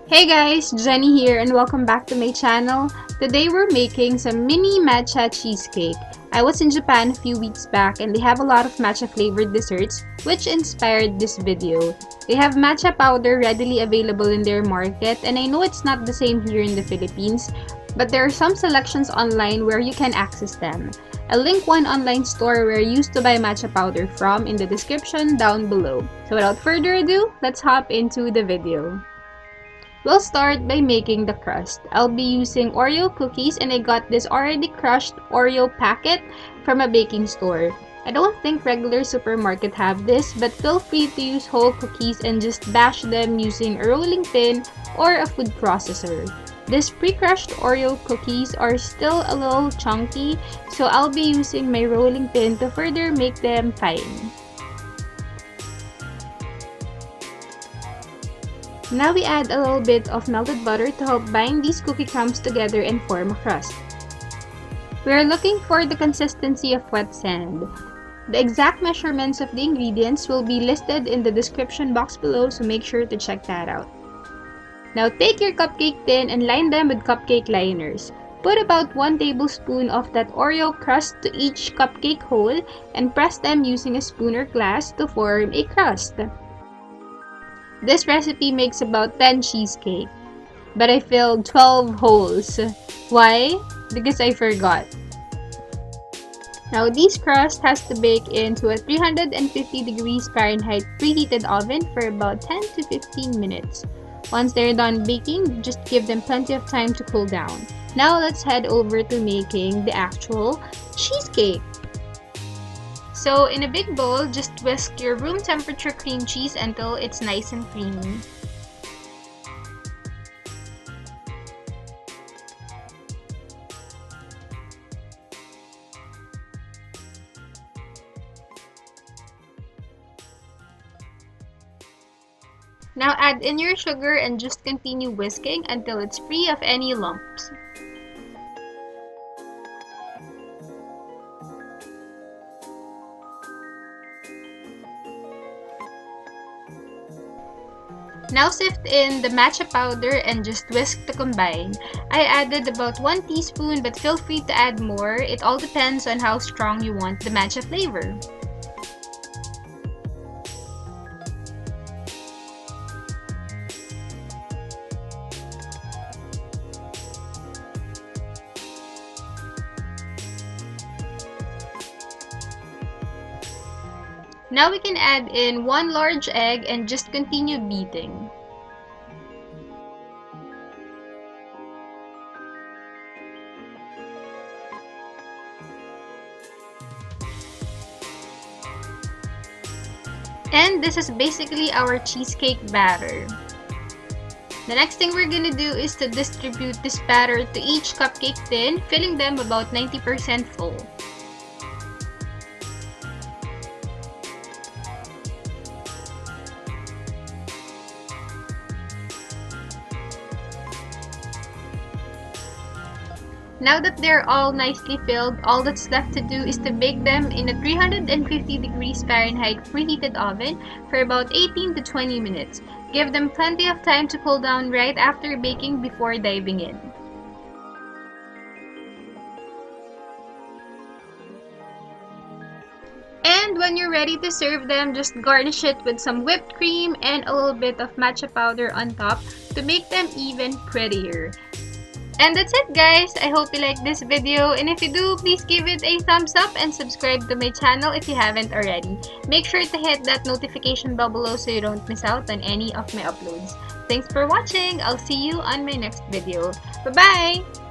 Hey guys, Jenny here and welcome back to my channel. Today we're making some mini matcha cheesecake. I was in Japan a few weeks back and they have a lot of matcha flavored desserts which inspired this video. They have matcha powder readily available in their market and I know it's not the same here in the Philippines, but there are some selections online where you can access them. I'll link one online store where I used to buy matcha powder from in the description down below. So without further ado, let's hop into the video. We'll start by making the crust. I'll be using Oreo cookies and I got this already crushed Oreo packet from a baking store. I don't think regular supermarket have this, but feel free to use whole cookies and just bash them using a rolling pin or a food processor. These pre-crushed Oreo cookies are still a little chunky, so I'll be using my rolling pin to further make them fine. Now we add a little bit of melted butter to help bind these cookie crumbs together and form a crust. We are looking for the consistency of wet sand. The exact measurements of the ingredients will be listed in the description box below, so make sure to check that out. Now take your cupcake tin and line them with cupcake liners. Put about 1 tablespoon of that Oreo crust to each cupcake hole and press them using a spoon or glass to form a crust. This recipe makes about 10 cheesecake, but I filled 12 holes. Why? Because I forgot. Now this crust has to bake into a 350 degrees Fahrenheit preheated oven for about 10 to 15 minutes. Once they're done baking, just give them plenty of time to cool down. Now let's head over to making the actual cheesecake. So in a big bowl, just whisk your room temperature cream cheese until it's nice and creamy. Now add in your sugar and just continue whisking until it's free of any lumps. Now sift in the matcha powder and just whisk to combine. I added about 1 teaspoon but feel free to add more. It all depends on how strong you want the matcha flavor. Now we can add in 1 large egg and just continue beating. And this is basically our cheesecake batter. The next thing we're gonna do is to distribute this batter to each cupcake tin, filling them about 90% full. Now that they're all nicely filled, all that's left to do is to bake them in a 350 degrees Fahrenheit preheated oven for about 18 to 20 minutes. Give them plenty of time to cool down right after baking before diving in. And when you're ready to serve them, just garnish it with some whipped cream and a little bit of matcha powder on top to make them even prettier. And that's it guys! I hope you liked this video, and if you do, please give it a thumbs up and subscribe to my channel if you haven't already. Make sure to hit that notification bell below so you don't miss out on any of my uploads. Thanks for watching! I'll see you on my next video. Bye-bye!